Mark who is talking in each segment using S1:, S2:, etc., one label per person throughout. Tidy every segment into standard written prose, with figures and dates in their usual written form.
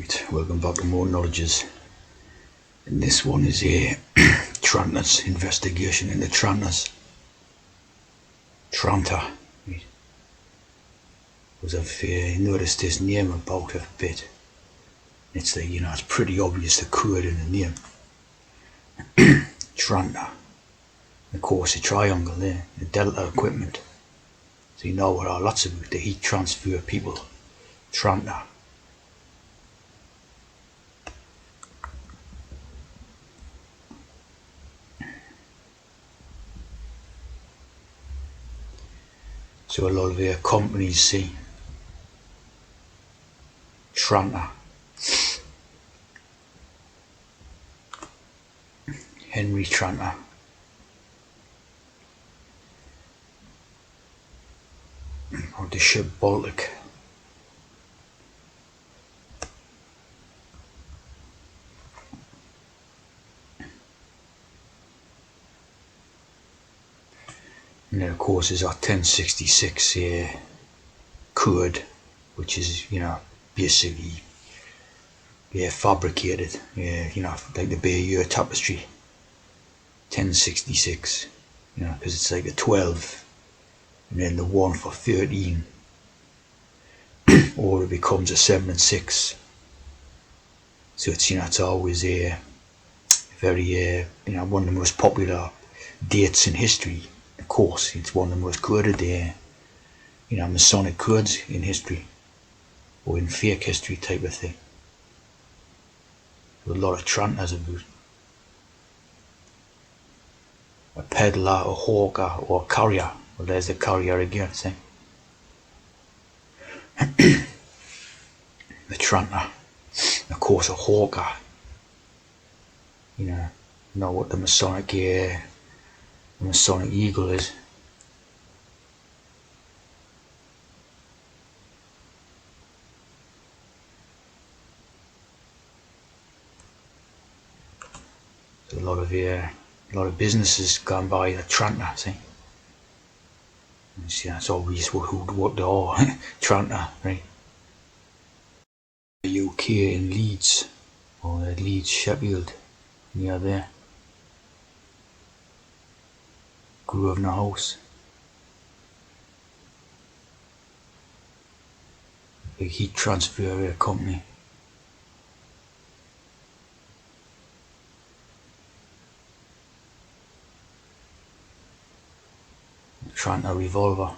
S1: Right, welcome back to more knowledges. And this one is a Tranter's investigation into Tranter's. Tranter. Right. Because I've noticed this name about a bit. It's the, it's pretty obvious the chord in the name. Tranter. Of course, the triangle there, the Delta equipment. So you know what are lots of the heat transfer people. Tranter. So a lot of their companies see Tranter. Henry Tranter. Or the ship Baltic. And then of course is our 1066 code, which is basically fabricated, like the Bayeux tapestry 1066, because it's like a 12 and then the 1 for 13, or it becomes a 7 and 6. So it's it's always a very one of the most popular dates in history. Of course, it's one of the most quoted Masonic codes in history, or in fake history type of thing. There's a lot of Tranters about. A peddler, a hawker, or a carrier. Well, there's the carrier again, see? The Tranter. Of course, a hawker. You know what the Masonic eagle is. There's a lot of businesses gone by the Tranter, see? That's always what they are, Tranter, right? The UK in Leeds, or Leeds, Sheffield, near there. Grosvenor House. Big heat transfer company. Tranter revolver.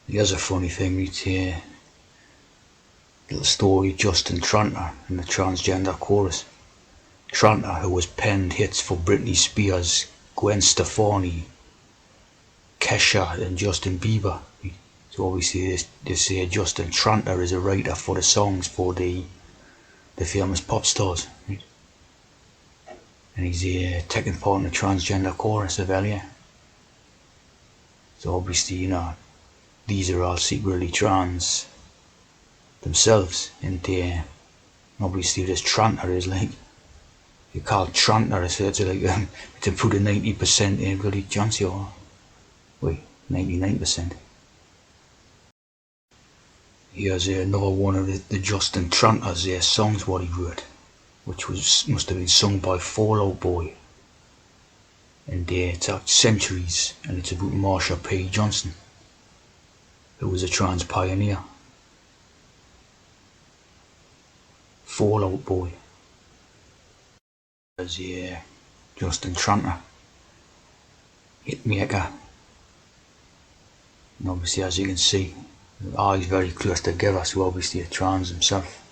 S1: Here's a funny thing, it's a little story, Justin Tranter and the transgender chorus. Tranter, who has penned hits for Britney Spears, Gwen Stefani, Kesha and Justin Bieber. So obviously this Justin Tranter is a writer for the songs for the famous pop stars. Right? And he's taking part in the transgender chorus of Elia. So obviously, these are all secretly trans themselves, and obviously this Tranter is like, you call it Tranter, so it's like to put a 90% in bloody chance, or wait, 99%. Here's another one of the Justin Tranter's songs what he wrote, which must have been sung by Fall Out Boy. And it's out Centuries, and it's about Marsha P. Johnson, who was a trans pioneer. Fall Out Boy. There's Justin Tranter, hitmaker. And obviously, as you can see, the eyes very close together, so obviously a trans himself.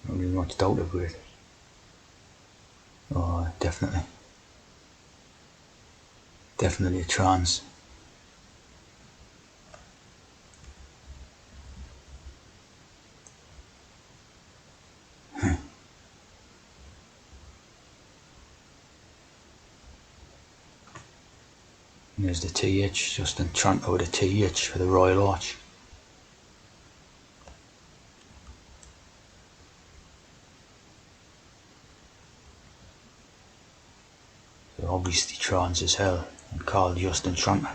S1: Not really much doubt about it. Oh, definitely. Definitely a trans. And there's the TH, Justin Tranter with a TH for the Royal Arch. So obviously trans as hell. and called Justin Tranter.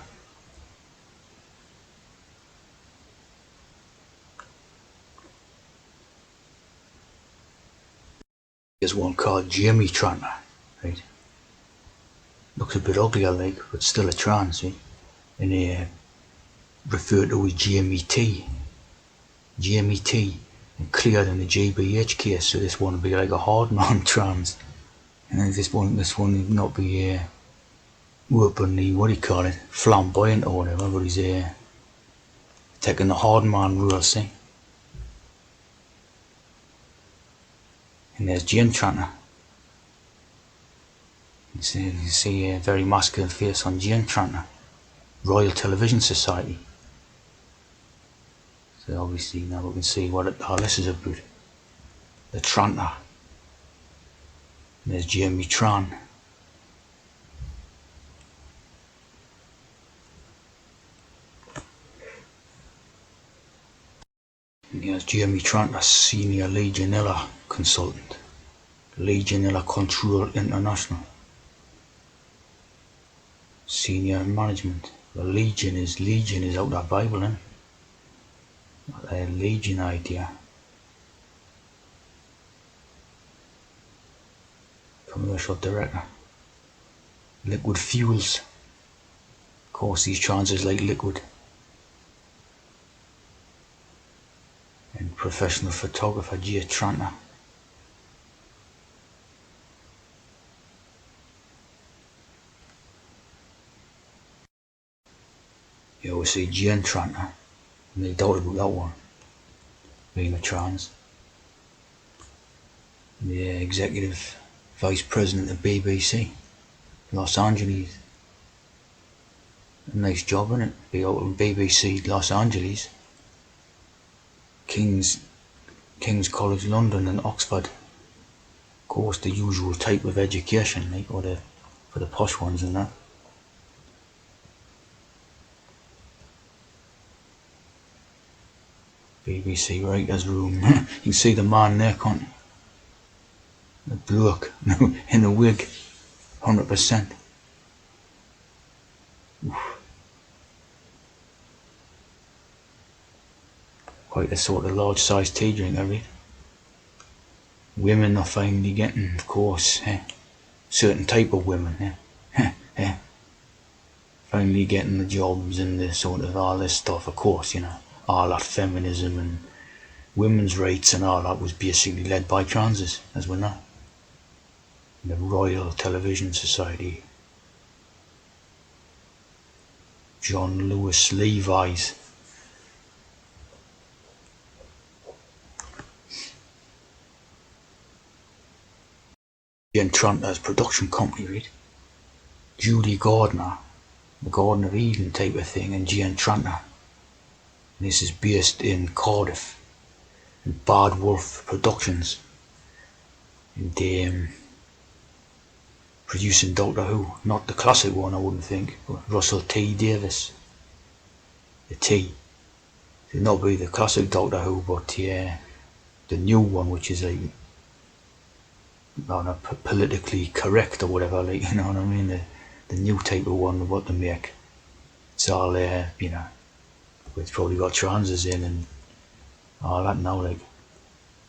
S1: There's one called Jamie Tranter, right? Looks a bit uglier like, but still a trans, right? And they refer to as Jamie T. Jamie T. And cleared in the GBH case, so this one would be like a hard man trans. And then this one would not be openly, what do you call it, flamboyant or whatever, but he's taking the hard man rule, see? And there's Jane Tranter. You see a very masculine face on Jane Tranter. Royal Television Society. So obviously now we can see what all this is about. The Tranter. And there's Jamie Tran. And here's Jamie Tranter, Senior Legionella Consultant. Legionella Control International. Senior Management. The Legion is out of the Bible, isn't it? A Legion idea. Commercial Director. Liquid Fuels. Of course, these transes like liquid. And Professional Photographer J. Tranter. You always see Jane Tranter. And they doubt about that one. Being a trans. The Executive Vice President of BBC. Los Angeles. A nice job, innit? Be out in BBC Los Angeles. King's College London and Oxford. Of course, the usual type of education, like, or for the posh ones and that. BBC writer's room. You can see the man there, can't you? The bloke in a wig, 100%. Oof. Quite a sort of large-sized tea drink, I read. Women are finally getting, of course, certain type of women, finally getting the jobs and the sort of all this stuff, of course, all that feminism and women's rights and all that was basically led by transes, as we know. The Royal Television Society. John Lewis Levi's. Jane Tranter's production company, right? Judy Gardner, the Garden of Eden type of thing, and Jane Tranter. This is based in Cardiff, in Bad Wolf Productions, and producing Doctor Who, not the classic one, I wouldn't think, but Russell T Davies, the T. It'll not be the classic Doctor Who, but the new one, which is like, not politically correct or whatever, like, you know what I mean, the new type of one, what they make. It's all, it's probably got transes in and all that now, like.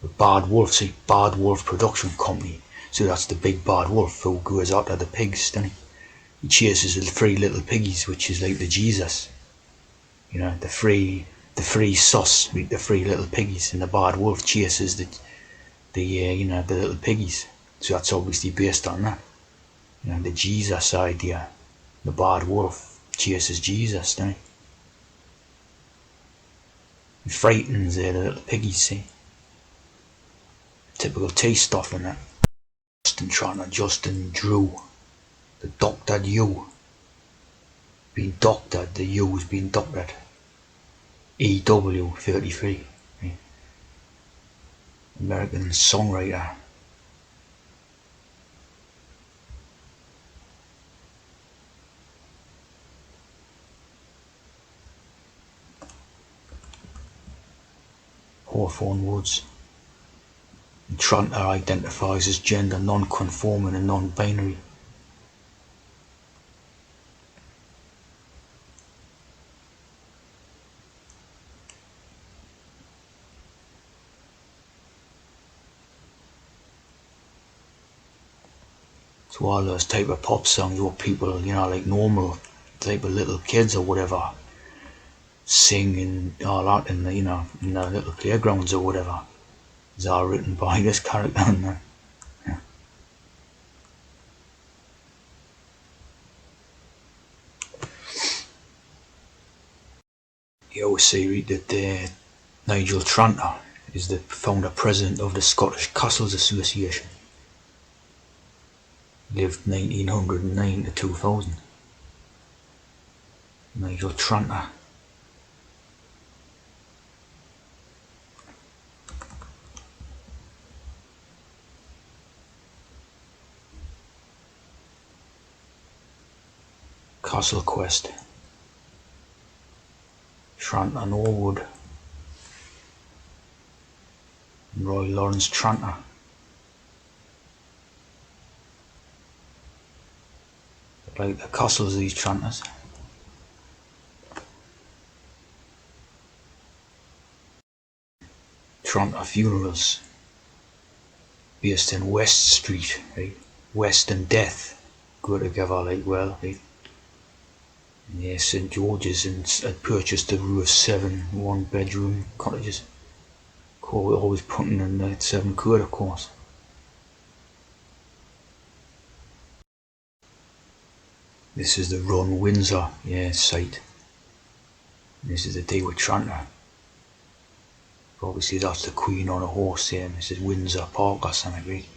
S1: But Bad Wolf Production Company. So that's the big bad wolf who goes after the pigs, doesn't he? He chases the three little piggies, which is like the Jesus. The free sauce with the three little piggies, and the bad wolf chases the little piggies. So that's obviously based on that. The Jesus idea. The bad wolf chases Jesus, doesn't he? He frightens the little piggies, see? Typical tea stuff in that. Justin Tranter, Justin Drew. The doctored U. Being doctored, the U is being doctored. EW33. American songwriter. Hawthorne Woods. And Tranter identifies as gender non-conforming and non-binary. So all those type of pop songs where people, like normal type of little kids or whatever, sing and all that in the little playgrounds or whatever, is all written by this character in there. Yeah. You always say that Nigel Tranter is the founder president of the Scottish Castles Association. Lived 1909 to 2000. Nigel Tranter. Castle Quest. Tranter Norwood. Roy Lawrence Tranter. Like the castles of these Tranters. Tranter Funerals. Based in West Street, right? West and Death go together like well, right? Yeah, St George's and had purchased a row of 7 one-bedroom cottages. Always putting in the 7 quid, of course. This is the Run Windsor, site. This is the day with Tranter. Obviously that's the Queen on a horse here, and this is Windsor Park or something, right?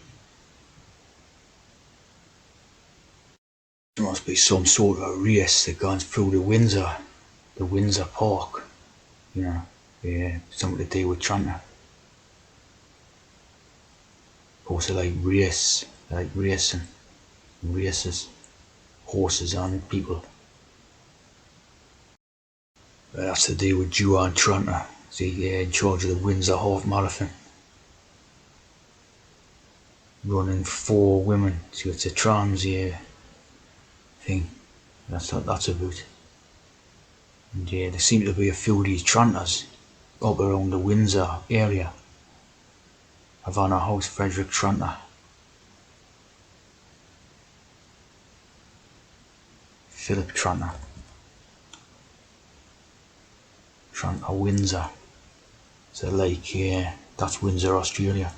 S1: There must be some sort of a race that goes through the Windsor Park, something to do with Tranter. Also like racing, races, horses and people. That's to do with Joanne Tranter, in charge of the Windsor Half Marathon. Running 4 women, so it's a trans thing. That's what that's about. And there seem to be a few of these Tranters up around the Windsor area. Havana House, Frederick Tranter. Philip Tranter. Tranter Windsor. So that's Windsor, Australia.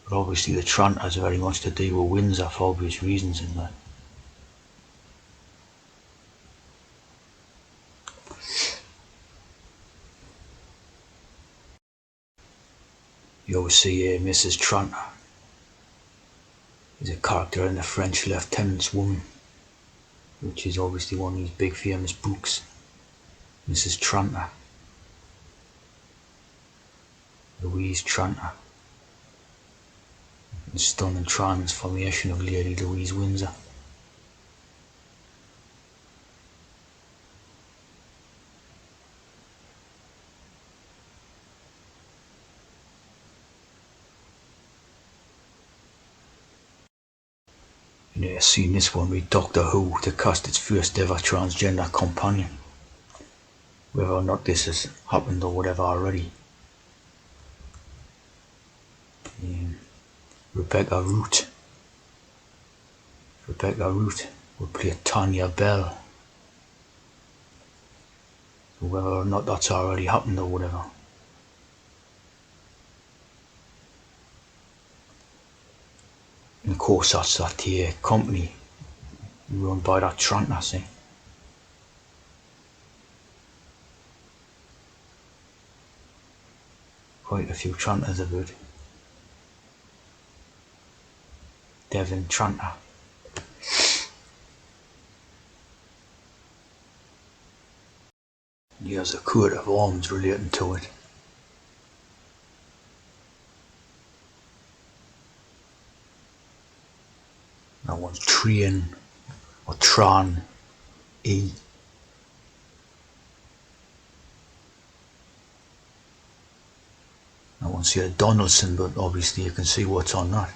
S1: But obviously the Tranters very much to do with Windsor for obvious reasons in that. You always see Mrs. Tranter is a character in the French Lieutenant's Woman, which is obviously one of these big famous books. Mrs. Tranter. Louise Tranter. The stunning transformation of Lady Louise Windsor. I've seen this one with Doctor Who to cast its first ever transgender companion. Whether or not this has happened or whatever already. Rebecca Root. Rebecca Root would play Tanya Bell. So whether or not that's already happened or whatever. And of course that's that company run by that Tranter, see. Quite a few Tranters about. Devin Tranter. There's a coat of arms relating to it. That one's Train or Tran E. That one's here Donaldson, but obviously you can see what's on that.